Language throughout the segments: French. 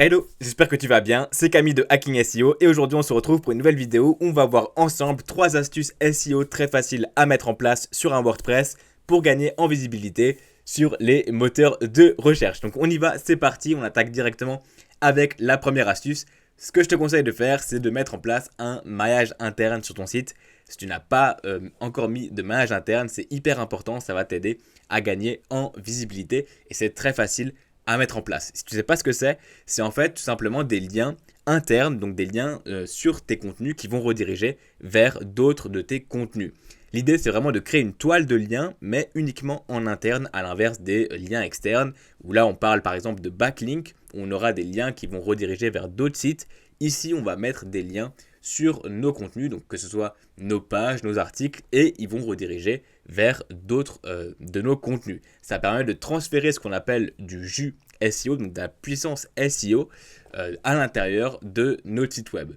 Hello, j'espère que tu vas bien, c'est Camille de Hacking SEO et aujourd'hui on se retrouve pour une nouvelle vidéo où on va voir ensemble 3 astuces SEO très faciles à mettre en place sur un WordPress pour gagner en visibilité sur les moteurs de recherche. Donc on y va, c'est parti, on attaque directement avec la première astuce. Ce que je te conseille de faire, c'est de mettre en place un maillage interne sur ton site. Si tu n'as pas encore mis de maillage interne, c'est hyper important, ça va t'aider à gagner en visibilité et c'est très facile à mettre en place. Si tu ne sais pas ce que c'est en fait tout simplement des liens internes, donc des liens sur tes contenus qui vont rediriger vers d'autres de tes contenus. L'idée, c'est vraiment de créer une toile de liens, mais uniquement en interne, à l'inverse des liens externes, où là, on parle par exemple de backlink, où on aura des liens qui vont rediriger vers d'autres sites. Ici, on va mettre des liens sur nos contenus, donc que ce soit nos pages, nos articles, et ils vont rediriger vers d'autres de nos contenus. Ça permet de transférer ce qu'on appelle du jus SEO, donc de la puissance SEO, à l'intérieur de notre site web.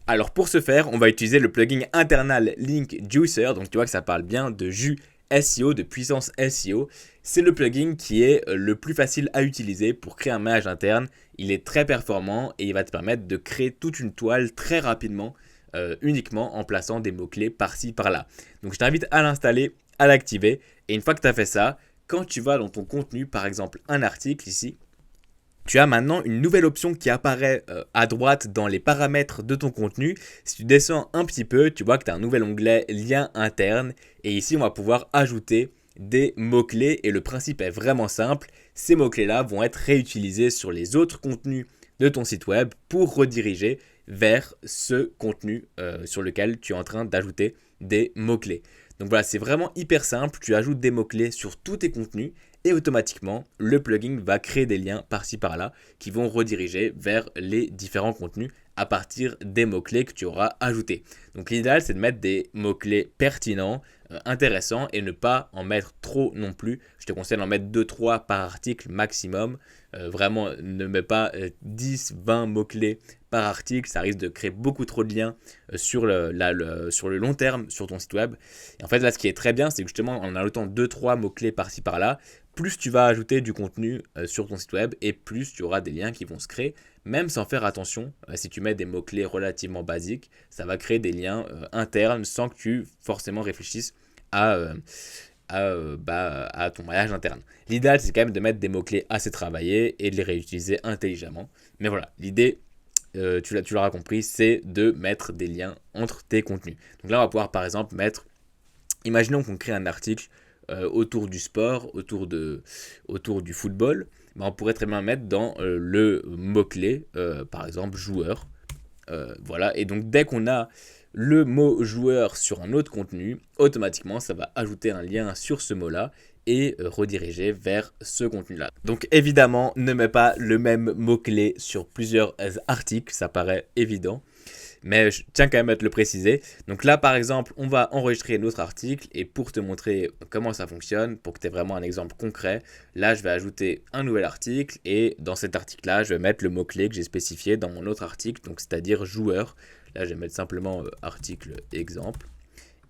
Alors pour ce faire, on va utiliser le plugin Internal Link Juicer, donc tu vois que ça parle bien de jus SEO, de puissance SEO. C'est le plugin qui est le plus facile à utiliser pour créer un maillage interne. Il est très performant et il va te permettre de créer toute une toile très rapidement, uniquement en plaçant des mots-clés par-ci, par-là. Donc je t'invite à l'installer, à l'activer. Et une fois que tu as fait ça, quand tu vas dans ton contenu, par exemple un article ici, tu as maintenant une nouvelle option qui apparaît à droite dans les paramètres de ton contenu. Si tu descends un petit peu, tu vois que tu as un nouvel onglet lien interne. Et ici, on va pouvoir ajouter des mots-clés. Et le principe est vraiment simple. Ces mots-clés-là vont être réutilisés sur les autres contenus de ton site web pour rediriger vers ce contenu sur lequel tu es en train d'ajouter des mots-clés. Donc voilà, c'est vraiment hyper simple. Tu ajoutes des mots-clés sur tous tes contenus. Et automatiquement, le plugin va créer des liens par-ci par-là qui vont rediriger vers les différents contenus à partir des mots-clés que tu auras ajoutés. Donc l'idéal, c'est de mettre des mots-clés pertinents, intéressants et ne pas en mettre trop non plus. Je te conseille d'en mettre 2-3 par article maximum. Vraiment, ne mets pas 10-20 mots-clés par article, ça risque de créer beaucoup trop de liens sur le long terme sur ton site web. Et en fait, là, ce qui est très bien, c'est que justement, en ajoutant 2-3 mots-clés par-ci par-là, plus tu vas ajouter du contenu sur ton site web et plus tu auras des liens qui vont se créer, même sans faire attention. Si tu mets des mots-clés relativement basiques, ça va créer des liens internes sans que tu forcément réfléchisses à ton maillage interne. L'idéal, c'est quand même de mettre des mots-clés assez travaillés et de les réutiliser intelligemment. Mais voilà, l'idée, tu l'auras compris, c'est de mettre des liens entre tes contenus. Donc là, on va pouvoir par exemple mettre, imaginons qu'on crée un article autour du sport, autour du football, on pourrait très bien mettre dans le mot-clé, par exemple joueur. Voilà, et donc dès qu'on a le mot joueur sur un autre contenu, automatiquement ça va ajouter un lien sur ce mot-là et rediriger vers ce contenu-là. Donc évidemment, ne mets pas le même mot-clé sur plusieurs articles, ça paraît évident. Mais je tiens quand même à te le préciser. Donc là, par exemple, on va enregistrer notre article et pour te montrer comment ça fonctionne, pour que tu aies vraiment un exemple concret, là, je vais ajouter un nouvel article et dans cet article-là, je vais mettre le mot-clé que j'ai spécifié dans mon autre article, donc c'est-à-dire joueur. Là, je vais mettre simplement article exemple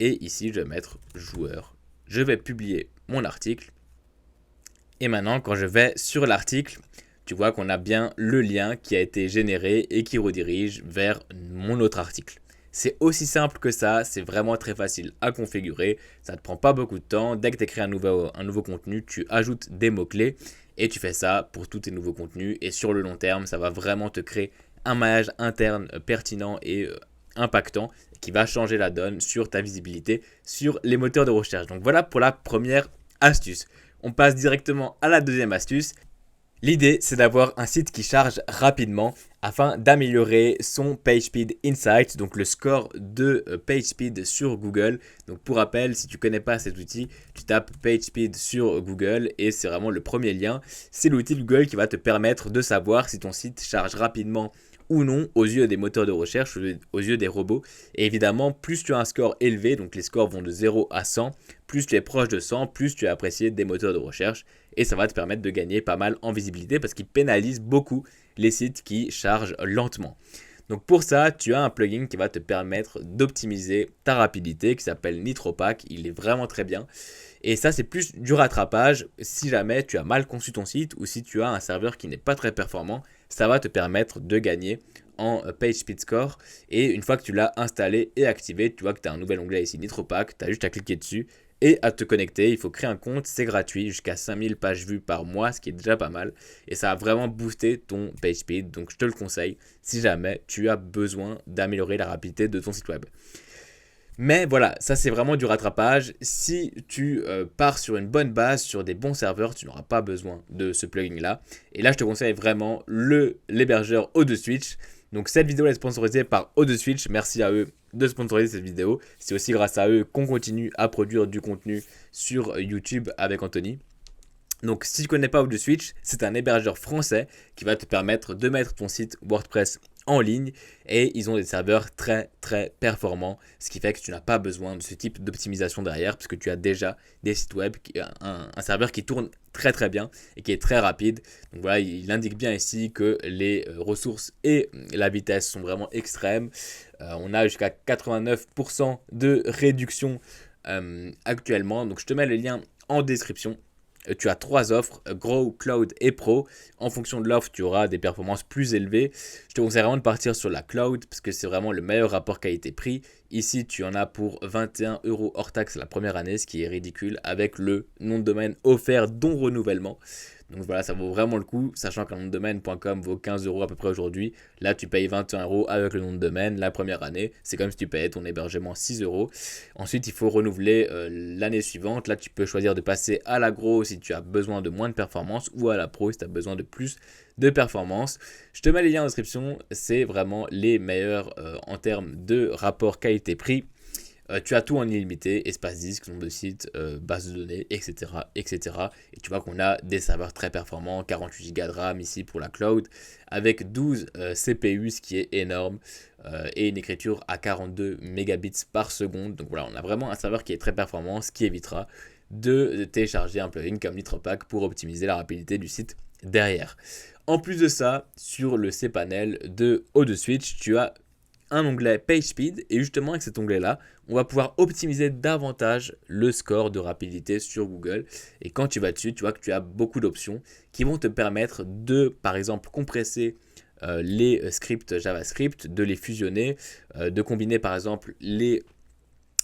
et ici, je vais mettre joueur. Je vais publier mon article et maintenant, quand je vais sur l'article, tu vois qu'on a bien le lien qui a été généré et qui redirige vers mon autre article. C'est aussi simple que ça, c'est vraiment très facile à configurer, ça ne te prend pas beaucoup de temps. Dès que tu écris un nouveau contenu, tu ajoutes des mots-clés et tu fais ça pour tous tes nouveaux contenus. Et sur le long terme, ça va vraiment te créer un maillage interne pertinent et impactant qui va changer la donne sur ta visibilité sur les moteurs de recherche. Donc voilà pour la première astuce. On passe directement à la deuxième astuce. L'idée, c'est d'avoir un site qui charge rapidement afin d'améliorer son PageSpeed Insights, donc le score de PageSpeed sur Google. Donc pour rappel, si tu ne connais pas cet outil, tu tapes PageSpeed sur Google et c'est vraiment le premier lien. C'est l'outil de Google qui va te permettre de savoir si ton site charge rapidement ou non aux yeux des moteurs de recherche, aux yeux des robots. Et évidemment, plus tu as un score élevé, donc les scores vont de 0 à 100, plus tu es proche de 100, plus tu es apprécié des moteurs de recherche. Et ça va te permettre de gagner pas mal en visibilité parce qu'ils pénalisent beaucoup les sites qui chargent lentement. Donc pour ça, tu as un plugin qui va te permettre d'optimiser ta rapidité qui s'appelle NitroPack. Il est vraiment très bien. Et ça, c'est plus du rattrapage si jamais tu as mal conçu ton site ou si tu as un serveur qui n'est pas très performant. ça va te permettre de gagner en Page Speed Score. Et une fois que tu l'as installé et activé, tu vois que tu as un nouvel onglet ici, NitroPack, tu as juste à cliquer dessus et à te connecter. Il faut créer un compte, c'est gratuit, jusqu'à 5000 pages vues par mois, ce qui est déjà pas mal. Et ça va vraiment booster ton page speed, donc je te le conseille si jamais tu as besoin d'améliorer la rapidité de ton site web. Mais voilà, ça c'est vraiment du rattrapage. Si tu pars sur une bonne base, sur des bons serveurs, tu n'auras pas besoin de ce plugin là. Et là, je te conseille vraiment l'hébergeur O2Switch. Donc cette vidéo est sponsorisée par O2Switch. Merci à eux de sponsoriser cette vidéo. C'est aussi grâce à eux qu'on continue à produire du contenu sur YouTube avec Anthony. Donc si tu ne connais pas O2Switch, c'est un hébergeur français qui va te permettre de mettre ton site WordPress en ligne et ils ont des serveurs très très performants, ce qui fait que tu n'as pas besoin de ce type d'optimisation derrière parce que tu as déjà des sites web, un serveur qui tourne très très bien et qui est très rapide. Donc voilà, il indique bien ici que les ressources et la vitesse sont vraiment extrêmes. On a jusqu'à 89% de réduction actuellement, donc je te mets le lien en description. Tu as 3 offres, Grow, Cloud et Pro. En fonction de l'offre, tu auras des performances plus élevées. Je te conseille vraiment de partir sur la Cloud parce que c'est vraiment le meilleur rapport qualité-prix. Ici, tu en as pour 21 € hors taxe la première année, ce qui est ridicule avec le nom de domaine offert dont renouvellement. Donc voilà, ça vaut vraiment le coup, sachant qu'un nom de domaine.com vaut 15 € à peu près aujourd'hui. Là, tu payes 21 € avec le nom de domaine la première année. C'est comme si tu payais ton hébergement 6 €. Ensuite, il faut renouveler l'année suivante. Là, tu peux choisir de passer à l'agro si tu as besoin de moins de performance ou à la pro si tu as besoin de plus de performance. Je te mets les liens en description. C'est vraiment les meilleurs en termes de rapport qualité-prix. Tu as tout en illimité, espace disque, nombre de sites, base de données, etc., etc. Et tu vois qu'on a des serveurs très performants, 48 Go de RAM ici pour la cloud, avec 12 CPU, ce qui est énorme, et une écriture à 42 mégabits par seconde. Donc voilà, on a vraiment un serveur qui est très performant, ce qui évitera de télécharger un plugin comme NitroPack pour optimiser la rapidité du site derrière. En plus de ça, sur le cPanel de O2Switch, tu as un onglet Page Speed et justement avec cet onglet là on va pouvoir optimiser davantage le score de rapidité sur Google. Et quand tu vas dessus, tu vois que tu as beaucoup d'options qui vont te permettre de par exemple compresser les scripts JavaScript, de les fusionner, de combiner par exemple les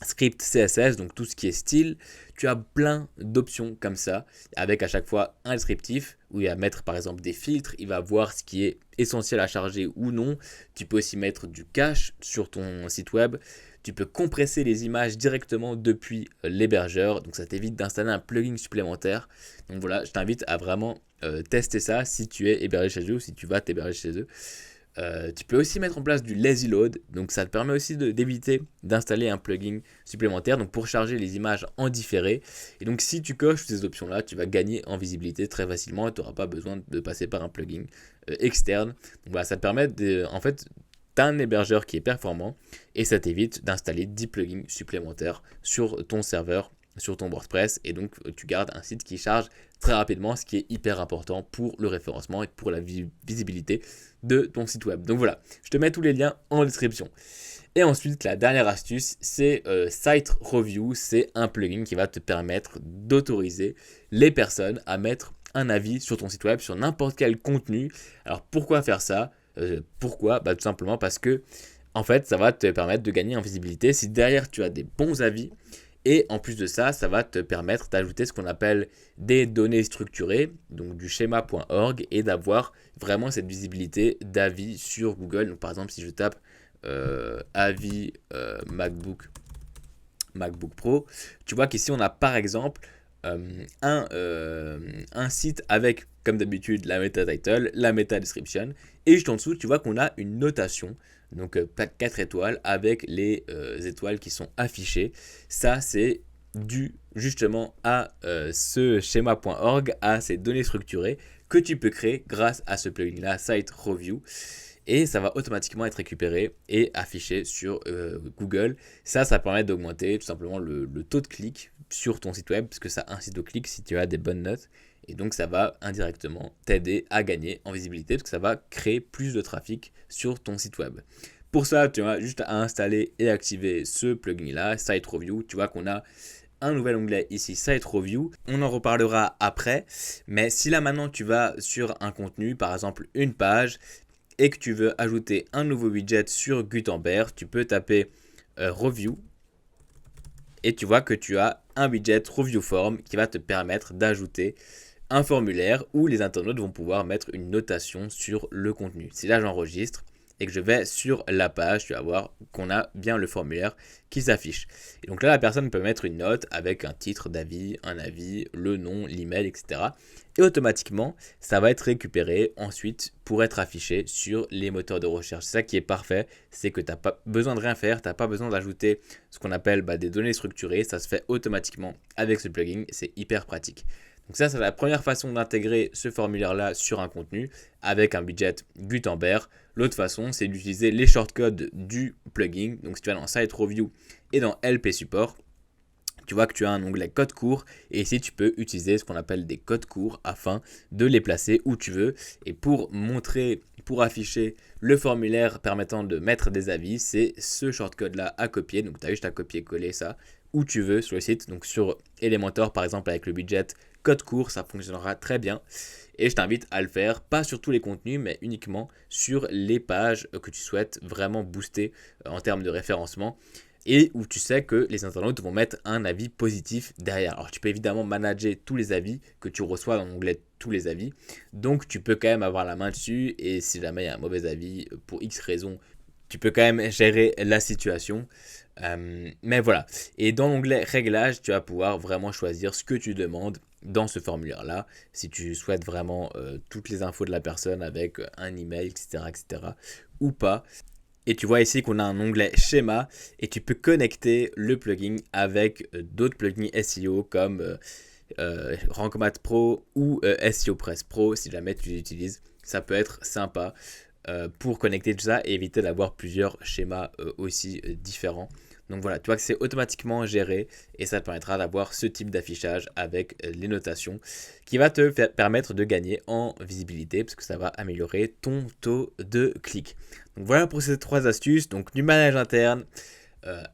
script CSS, donc tout ce qui est style. Tu as plein d'options comme ça, avec à chaque fois un descriptif où il va mettre par exemple des filtres, il va voir ce qui est essentiel à charger ou non. Tu peux aussi mettre du cache sur ton site web. Tu peux compresser les images directement depuis l'hébergeur, donc ça t'évite d'installer un plugin supplémentaire. Donc voilà, je t'invite à vraiment tester ça si tu es hébergé chez eux ou si tu vas t'héberger chez eux. Tu peux aussi mettre en place du lazy load, donc ça te permet aussi d'éviter d'installer un plugin supplémentaire donc pour charger les images en différé. Et donc si tu coches ces options là, tu vas gagner en visibilité très facilement et tu n'auras pas besoin de passer par un plugin externe. Donc voilà, ça te permet en fait tu as un hébergeur qui est performant et ça t'évite d'installer 10 plugins supplémentaires sur ton serveur, sur ton WordPress, et donc tu gardes un site qui charge très rapidement, ce qui est hyper important pour le référencement et pour la visibilité de ton site web. Donc voilà, je te mets tous les liens en description. Et ensuite, la dernière astuce, c'est Site Review. C'est un plugin qui va te permettre d'autoriser les personnes à mettre un avis sur ton site web, sur n'importe quel contenu. Alors pourquoi faire ça ? Pourquoi ? Tout simplement parce que en fait, ça va te permettre de gagner en visibilité si derrière tu as des bons avis. Et en plus de ça, ça va te permettre d'ajouter ce qu'on appelle des données structurées, donc du schéma.org, et d'avoir vraiment cette visibilité d'avis sur Google. Donc par exemple, si je tape avis MacBook Pro, tu vois qu'ici on a par exemple un site avec, comme d'habitude, la meta title, la meta description, et juste en dessous, tu vois qu'on a une notation. Donc 4 étoiles avec les étoiles qui sont affichées. Ça, c'est dû justement à ce schéma.org, à ces données structurées que tu peux créer grâce à ce plugin-là, Site Review. Et ça va automatiquement être récupéré et affiché sur Google. Ça permet d'augmenter tout simplement le taux de clic sur ton site web, parce que ça incite au clic si tu as des bonnes notes. Et donc ça va indirectement t'aider à gagner en visibilité, parce que ça va créer plus de trafic sur ton site web. Pour ça, tu as juste à installer et activer ce plugin là, Site Review. Tu vois qu'on a un nouvel onglet ici, Site Review. On en reparlera après, mais si là maintenant tu vas sur un contenu, par exemple une page, et que tu veux ajouter un nouveau widget sur Gutenberg, tu peux taper Review et tu vois que tu as un widget Review Form qui va te permettre d'ajouter un formulaire où les internautes vont pouvoir mettre une notation sur le contenu. Si là j'enregistre et que je vais sur la page, tu vas voir qu'on a bien le formulaire qui s'affiche. Et donc là, la personne peut mettre une note avec un titre d'avis, un avis, le nom, l'email, etc. Et automatiquement, ça va être récupéré ensuite pour être affiché sur les moteurs de recherche. C'est ça qui est parfait, c'est que tu n'as pas besoin de rien faire, tu n'as pas besoin d'ajouter ce qu'on appelle des données structurées, ça se fait automatiquement avec ce plugin, c'est hyper pratique. Donc ça, c'est la première façon d'intégrer ce formulaire-là sur un contenu avec un widget Gutenberg. L'autre façon, c'est d'utiliser les shortcodes du plugin. Donc si tu vas dans Site Review et dans LP Support, tu vois que tu as un onglet code court et ici tu peux utiliser ce qu'on appelle des codes courts afin de les placer où tu veux. Et pour afficher le formulaire permettant de mettre des avis, c'est ce shortcode là à copier. Donc tu as juste à copier-coller ça où tu veux sur le site. Donc sur Elementor par exemple avec le widget code court, ça fonctionnera très bien. Et je t'invite à le faire, pas sur tous les contenus, mais uniquement sur les pages que tu souhaites vraiment booster en termes de référencement. Et où tu sais que les internautes vont mettre un avis positif derrière. Alors tu peux évidemment manager tous les avis que tu reçois dans l'onglet tous les avis. Donc tu peux quand même avoir la main dessus et si jamais il y a un mauvais avis pour X raison, tu peux quand même gérer la situation. Mais voilà. Et dans l'onglet réglages, tu vas pouvoir vraiment choisir ce que tu demandes dans ce formulaire-là. Si tu souhaites vraiment toutes les infos de la personne avec un email, etc. ou pas. Et tu vois ici qu'on a un onglet schéma et tu peux connecter le plugin avec d'autres plugins SEO comme Rank Math Pro ou SEO Press Pro si jamais tu les utilises. Ça peut être sympa pour connecter tout ça et éviter d'avoir plusieurs schémas aussi différents. Donc voilà, tu vois que c'est automatiquement géré et ça te permettra d'avoir ce type d'affichage avec les notations qui va te permettre de gagner en visibilité parce que ça va améliorer ton taux de clic. Donc voilà pour ces 3 astuces. Donc du manage interne,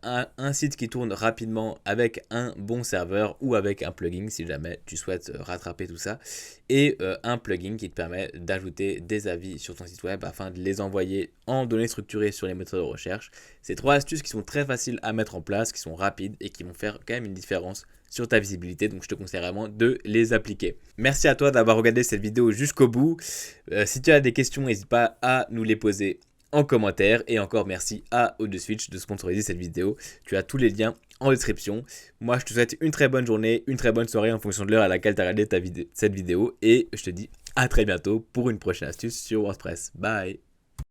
un site qui tourne rapidement avec un bon serveur ou avec un plugin si jamais tu souhaites rattraper tout ça et un plugin qui te permet d'ajouter des avis sur ton site web afin de les envoyer en données structurées sur les moteurs de recherche. C'est 3 astuces qui sont très faciles à mettre en place, qui sont rapides et qui vont faire quand même une différence sur ta visibilité, donc je te conseille vraiment de les appliquer. Merci à toi d'avoir regardé cette vidéo jusqu'au bout. Si tu as des questions, n'hésite pas à nous les poser en commentaire et encore merci à OdioSwitch de sponsoriser cette vidéo. Tu as tous les liens en description. Moi je te souhaite une très bonne journée, une très bonne soirée en fonction de l'heure à laquelle tu as regardé cette vidéo et je te dis à très bientôt pour une prochaine astuce sur WordPress. Bye.